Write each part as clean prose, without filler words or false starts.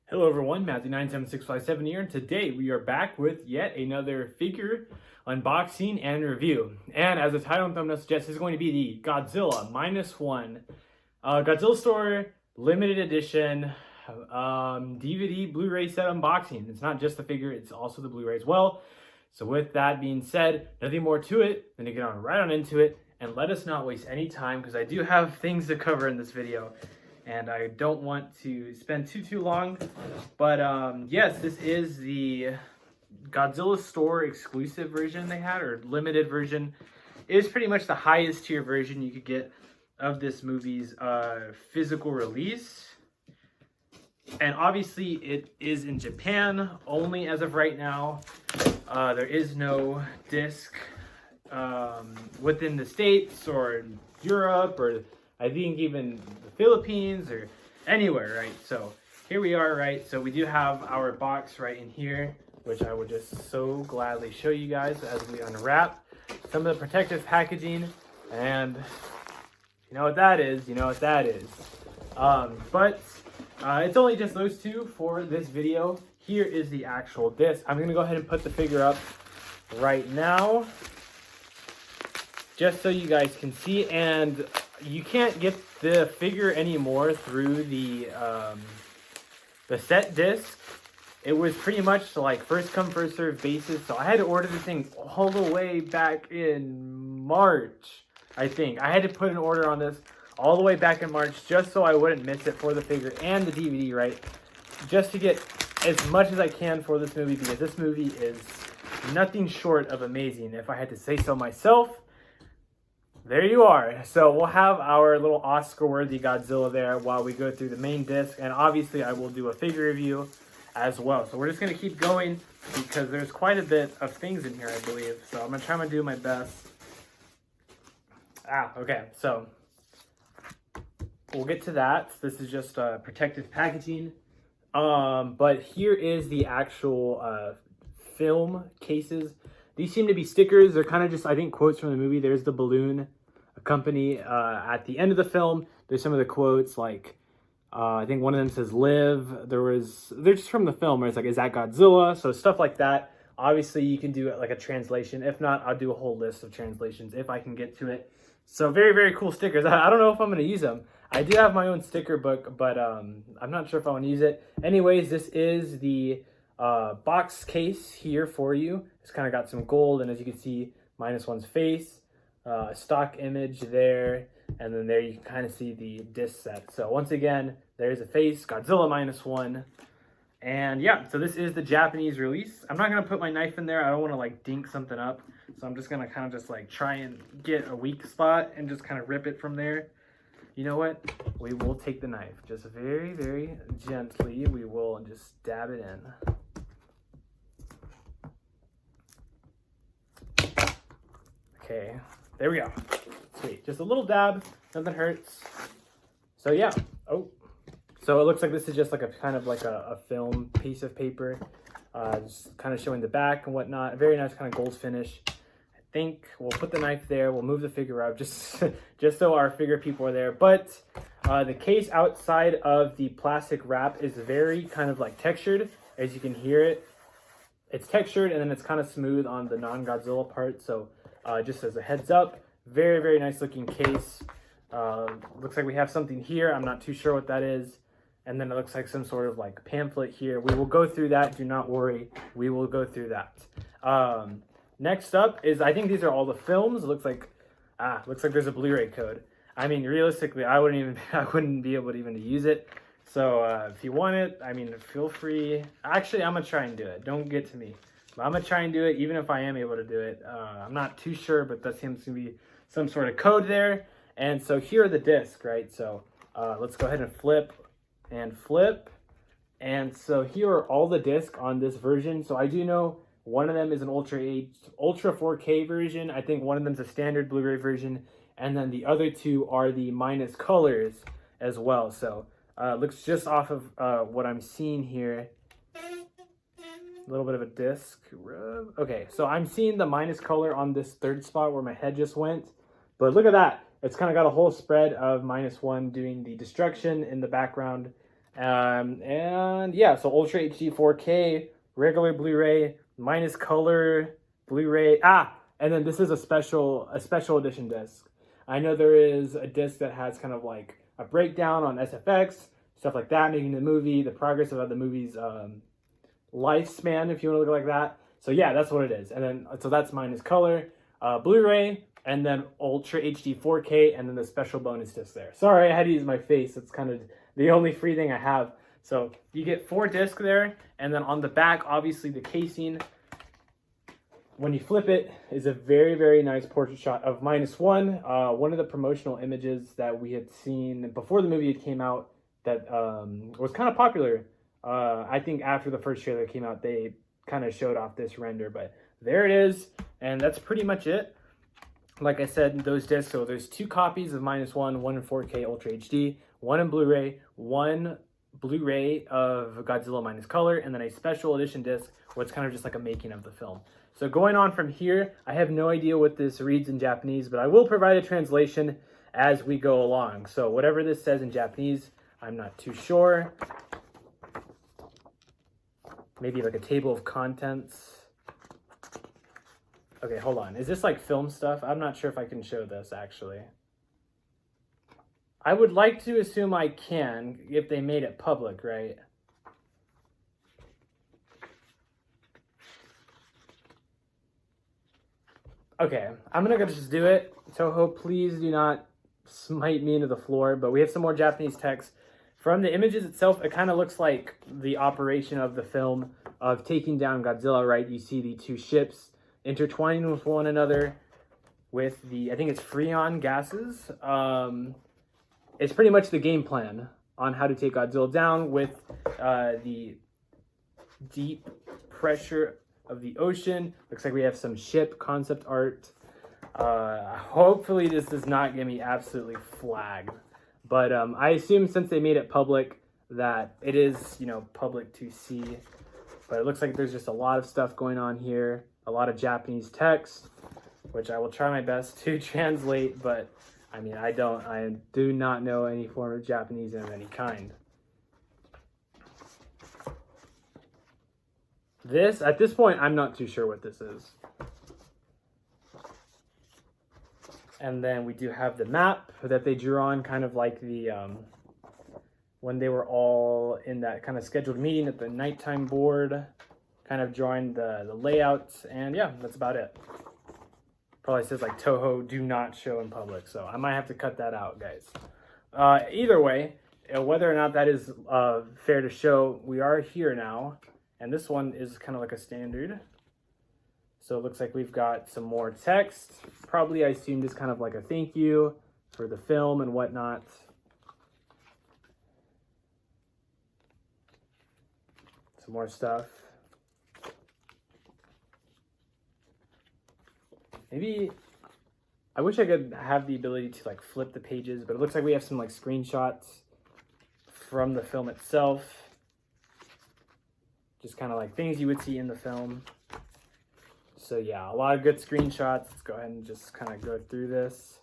Hello everyone, Matthew97657 here, and today we are back with yet another figure unboxing and review. And as the title and thumbnail suggests, this is going to be the Godzilla -1 Godzilla Store limited edition DVD Blu-ray set unboxing. It's not just the figure, it's also the Blu-ray as well. So with that being said, nothing more to it than to get right on into it, and let us not waste any time because I do have things to cover in this video. And I don't want to spend too long, but yes, this is the Godzilla Store exclusive version they had, or limited version. It is pretty much the highest tier version you could get of this movie's physical release. And obviously it is in Japan only as of right now. There is no disc within the States or Europe, or I think even the Philippines or anywhere, right? So here we are, right? So we do have our box right in here, which I would just so gladly show you guys as we unwrap some of the protective packaging. And you know what that is, you know what that is. But it's only just those two for this video. Here is the actual disc. I'm gonna go ahead and put the figure up right now, just so you guys can see. And you can't get the figure anymore through the set disc. It was pretty much like first come first serve basis. So I had to order the thing all the way back in March. I think I had to put an order on this all the way back in March just so I wouldn't miss it for the figure and the DVD, right? Just to get as much as I can for this movie, because this movie is nothing short of amazing, if I had to say so myself. There you are. So we'll have our little Oscar-worthy Godzilla there while we go through the main disc, and obviously I will do a figure review as well. So we're just going to keep going because there's quite a bit of things in here, I believe. So I'm going to try to do my best. Okay. So we'll get to that. This is just protective packaging. But here is the actual film cases. These seem to be stickers. They're kind of just, I think, quotes from the movie. There's the balloon company at the end of the film. There's some of the quotes, like I think one of them says live. They're just from the film where it's like, is that Godzilla? So stuff like that. Obviously you can do it like a translation. If not, I'll do a whole list of translations if I can get to it. So very, very cool stickers. I don't know if I'm going to use them. I do have my own sticker book, but I'm not sure if I want to use it. Anyways, this is the box case here for you. It's kind of got some gold, and as you can see, -1's face, stock image there, and then there you can kind of see the disc set. So once again, there's a face, Godzilla -1, and yeah, so this is the Japanese release. I'm not going to put my knife in there. I don't want to like dink something up, so I'm just going to kind of just like try and get a weak spot and just kind of rip it from there. You know what? We will take the knife just very, very gently. We will just dab it in. Okay, there we go. Sweet, just a little dab, nothing hurts. So yeah, so it looks like this is just like a kind of like a film piece of paper, just kind of showing the back and whatnot. A very nice kind of gold finish. I think we'll put the knife there. We'll move the figure up just so our figure people are there. But the case outside of the plastic wrap is very kind of like textured, as you can hear it. It's textured, and then it's kind of smooth on the non-Godzilla part. So just as a heads up, very, very nice looking case. Looks like we have something here. I'm not too sure what that is. And then it looks like some sort of like pamphlet here. We will go through that. Do not worry. We will go through that. Next up is, I think these are all the films. It looks like there's a Blu-ray code. I mean, realistically, I wouldn't be able to even use it. So if you want it, I mean, feel free. Actually, I'm gonna try and do it. Don't get to me. But I'm gonna try and do it, even if I am able to do it. I'm not too sure, but that seems to be some sort of code there. And so here are the discs, right? So let's go ahead and flip and flip. And so here are all the discs on this version. So I do know one of them is an Ultra 4K version. I think one of them is a standard Blu-ray version. And then the other two are the minus colors as well. So looks just off of what I'm seeing here. A little bit of a disc rub. Okay, so I'm seeing the minus color on this third spot where my head just went. But look at that. It's kind of got a whole spread of -1 doing the destruction in the background. And yeah, so Ultra HD 4K, regular Blu-ray, minus color, Blu-ray. And then this is a special edition disc. I know there is a disc that has kind of like a breakdown on SFX, stuff like that, making the movie, the progress of the movie's lifespan, if you want to look like that. So yeah, that's what it is. And then, so that's minus color, Blu-ray, and then Ultra HD 4K, and then the special bonus disc there. Sorry, I had to use my face. It's kind of the only free thing I have. So you get 4 discs there, and then on the back, obviously the casing, when you flip it, is a very, very nice portrait shot of -1. One of the promotional images that we had seen before the movie came out that was kind of popular. I think after the first trailer came out, they kind of showed off this render, but there it is, and that's pretty much it. Like I said, those discs, so there's 2 copies of -1, one in 4K Ultra HD, one in Blu-ray, one Blu-ray of Godzilla minus color, and then a special edition disc where it's kind of just like a making of the film. So going on from here, I have no idea what this reads in Japanese, but I will provide a translation as we go along. So whatever this says in Japanese, I'm not too sure. Maybe like a table of contents. Okay, hold on. Is this like film stuff? I'm not sure if I can show this actually. I would like to assume I can if they made it public, right? Okay, I'm gonna just do it. Toho, please do not smite me into the floor, but we have some more Japanese text. From the images itself, it kind of looks like the operation of the film of taking down Godzilla, right? You see the 2 ships intertwining with one another with the, I think it's Freon gases. It's pretty much the game plan on how to take Godzilla down with the deep pressure of the ocean. Looks like we have some ship concept art. Hopefully this does not get me absolutely flagged. But I assume since they made it public that it is, you know, public to see. But it looks like there's just a lot of stuff going on here. A lot of Japanese text, which I will try my best to translate. But I mean, I do not know any form of Japanese of any kind. This, at this point, I'm not too sure what this is. And then we do have the map that they drew on, kind of like the, when they were all in that kind of scheduled meeting at the nighttime board, kind of drawing the layouts, and yeah, that's about it. Probably says like Toho, do not show in public, so I might have to cut that out, guys. Either way, whether or not that is fair to show, we are here now, and this one is kind of like a standard. So it looks like we've got some more text. Probably, I assumed, is kind of like a thank you for the film and whatnot. Some more stuff. Maybe, I wish I could have the ability to like flip the pages, but it looks like we have some like screenshots from the film itself. Just kind of like things you would see in the film. So yeah, a lot of good screenshots. Let's go ahead and just kind of go through this.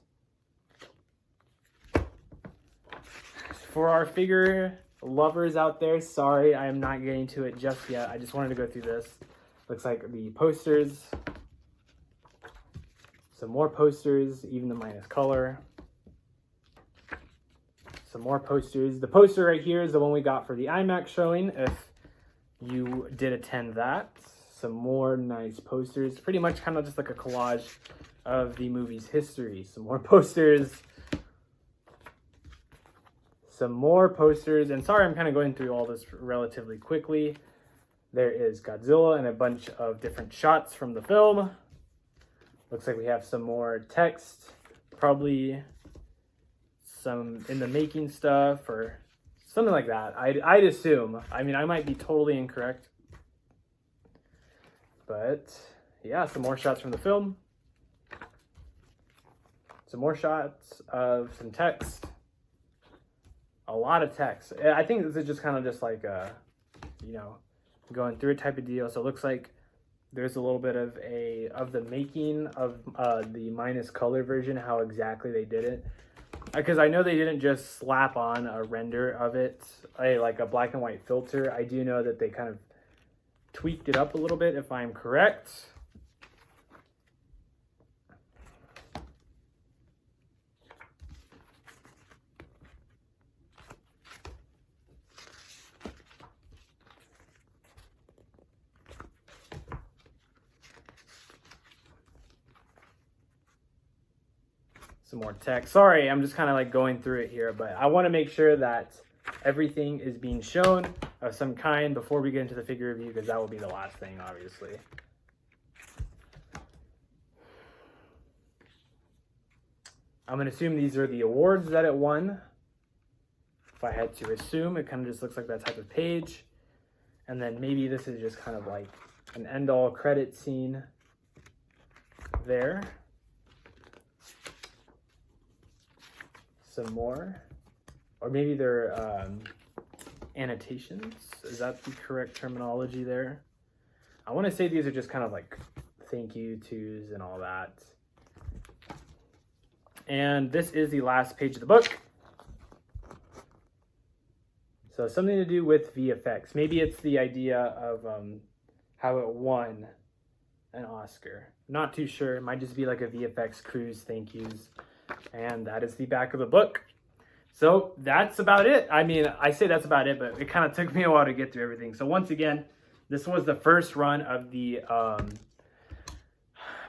For our figure lovers out there, sorry, I am not getting to it just yet. I just wanted to go through this. Looks like the posters. Some more posters, even the minus color. Some more posters. The poster right here is the one we got for the IMAX showing, if you did attend that. Some more nice posters. Pretty much kind of just like a collage of the movie's history. Some more posters. Some more posters. And sorry, I'm kind of going through all this relatively quickly. There is Godzilla and a bunch of different shots from the film. Looks like we have some more text. Probably some in the making stuff or something like that. I'd assume. I mean, I might be totally incorrect. But yeah, some more shots from the film. Some more shots of some text. A lot of text. I think this is just kind of just like a, you know, going through a type of deal. So it looks like there's a little bit of the making of the minus color version, how exactly they did it. because I know they didn't just slap on a render of it, like a black and white filter. I do know that they kind of tweaked it up a little bit, if I'm correct. Some more text. Sorry, I'm just kind of like going through it here, but I want to make sure that everything is being shown of some kind before we get into the figure review, because that will be the last thing, obviously. I'm going to assume these are the awards that it won. If I had to assume, it kind of just looks like that type of page. And then maybe this is just kind of like an end-all credit scene there. Some more. Or maybe they're annotations. Is that the correct terminology there? I want to say these are just kind of like thank you tos and all that. And this is the last page of the book. So something to do with VFX. Maybe it's the idea of how it won an Oscar. Not too sure. It might just be like a VFX cruise thank yous. And that is the back of the book. So that's about it. I mean, I say that's about it, but it kind of took me a while to get through everything. So once again, this was the first run of the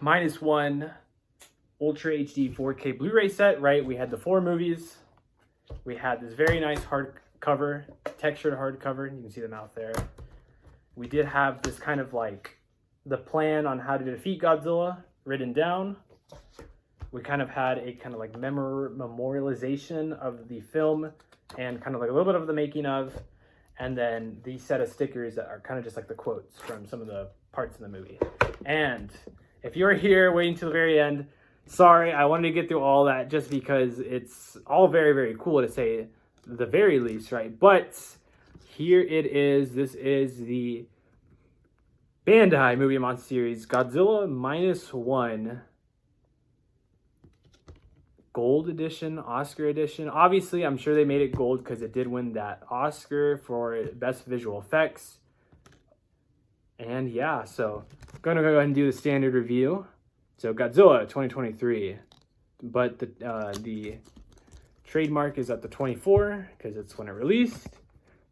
-1 Ultra HD 4K Blu-ray set, right? We had the 4 movies. We had this very nice hardcover, textured hardcover. You can see the mouth there. We did have this kind of like the plan on how to defeat Godzilla written down. We kind of had a kind of like memorialization of the film and kind of like a little bit of the making of, and then these set of stickers that are kind of just like the quotes from some of the parts in the movie. And if you're here waiting till the very end, sorry, I wanted to get through all that just because it's all very, very cool to say the very least, right? But here it is. This is the Bandai Movie Monster Series Godzilla -1 Gold Edition, Oscar Edition. Obviously, I'm sure they made it gold because it did win that Oscar for Best Visual Effects. And yeah, so I'm going to go ahead and do the standard review. So Godzilla 2023, but the trademark is at the 24 because it's when it released.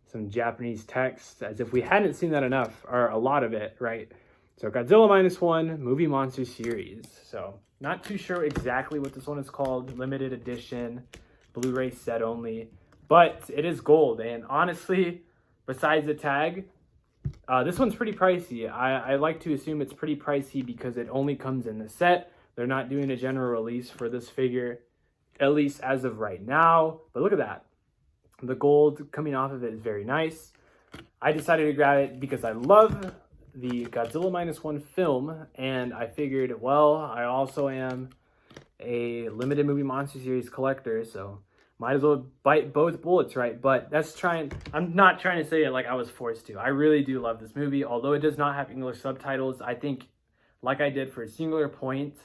Some Japanese text, as if we hadn't seen that enough, or a lot of it, right? So Godzilla -1 Movie Monster Series. So not too sure exactly what this one is called. Limited edition, Blu-ray set only, but it is gold. And honestly, besides the tag, this one's pretty pricey. I like to assume it's pretty pricey because it only comes in the set. They're not doing a general release for this figure, at least as of right now. But look at that. The gold coming off of it is very nice. I decided to grab it because I love the Godzilla -1 film, and I figured, well, I also am a limited movie monster series collector, so might as well bite both bullets, right? But I'm not trying to say it like I was forced to. I really do love this movie, although it does not have English subtitles. I think, like I did for a Singular Point,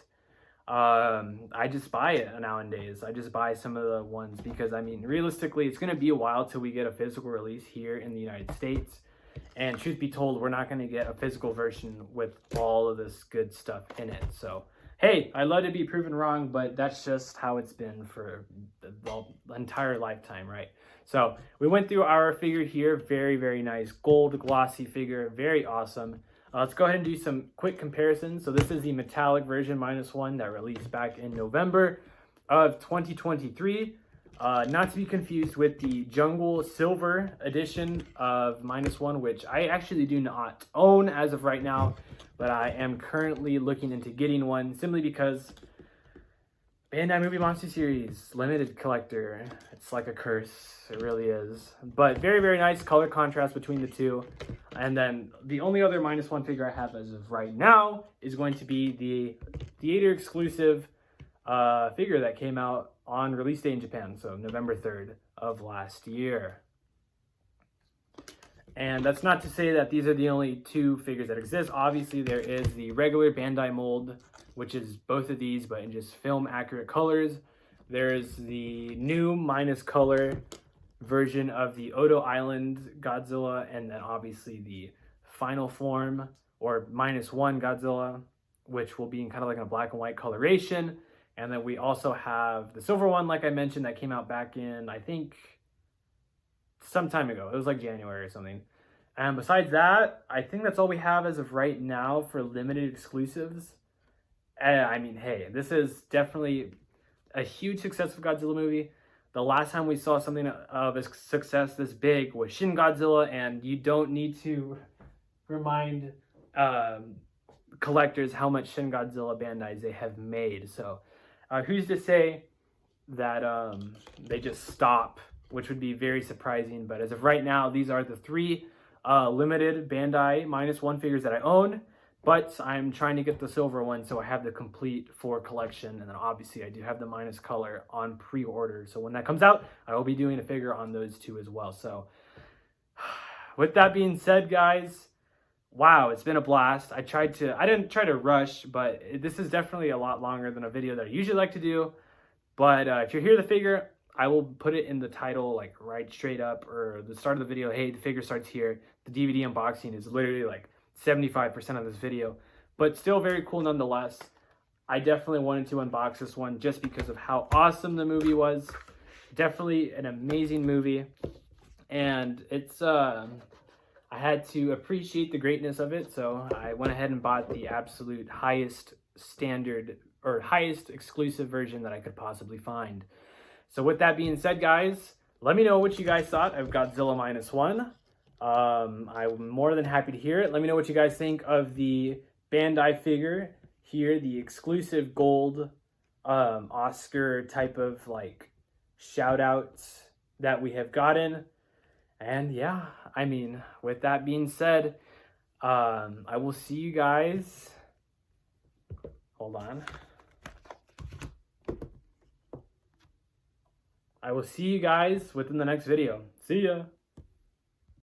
I just buy it nowadays. I just buy some of the ones because, I mean, realistically, it's going to be a while till we get a physical release here in the United States. And truth be told, we're not going to get a physical version with all of this good stuff in it. So, hey, I'd love to be proven wrong, but that's just how it's been for the entire lifetime, right? So we went through our figure here. Very, very nice gold glossy figure. Very awesome. Let's go ahead and do some quick comparisons. So this is the metallic version -1 that released back in November of 2023. Not to be confused with the Jungle Silver edition of -1, which I actually do not own as of right now, but I am currently looking into getting one simply because Bandai Movie Monster Series limited collector. It's like a curse. It really is. But very, very nice color contrast between the two. And then the only other -1 figure I have as of right now is going to be the theater exclusive figure that came out on release day in Japan, so November 3rd of last year. And that's not to say that these are the only 2 figures that exist. Obviously, there is the regular Bandai mold, which is both of these, but in just film accurate colors. There's the new minus color version of the Odo Island Godzilla, and then obviously the final form or -1 Godzilla, which will be in kind of like a black and white coloration. And then we also have the silver one, like I mentioned, that came out back in, I think, some time ago. It was like January or something. And besides that, I think that's all we have as of right now for limited exclusives. I mean, hey, this is definitely a huge success of Godzilla movie. The last time we saw something of a success this big was Shin Godzilla, and you don't need to remind collectors how much Shin Godzilla Bandai they have made. So who's to say that they just stop, which would be very surprising. But as of right now, these are the 3 limited Bandai -1 figures that I own. But I'm trying to get the silver one, so I have the complete 4 collection. And then obviously I do have the minus color on pre-order. So when that comes out, I will be doing a figure on those 2 as well. So with that being said, guys, wow, it's been a blast. I didn't try to rush, but this is definitely a lot longer than a video that I usually like to do. But if you're here the figure, I will put it in the title, like right straight up, or the start of the video. Hey, the figure starts here. The DVD unboxing is literally like 75% of this video, but still very cool nonetheless. I definitely wanted to unbox this one just because of how awesome the movie was. Definitely an amazing movie, and it's I had to appreciate the greatness of it, so I went ahead and bought the absolute highest standard or highest exclusive version that I could possibly find. So with that being said, guys, let me know what you guys thought of Godzilla -1. I'm more than happy to hear it. Let me know what you guys think of the Bandai figure here, the exclusive gold Oscar type of like shout outs that we have gotten. And yeah, I mean, with that being said, I will see you guys. Hold on. I will see you guys within the next video. See ya.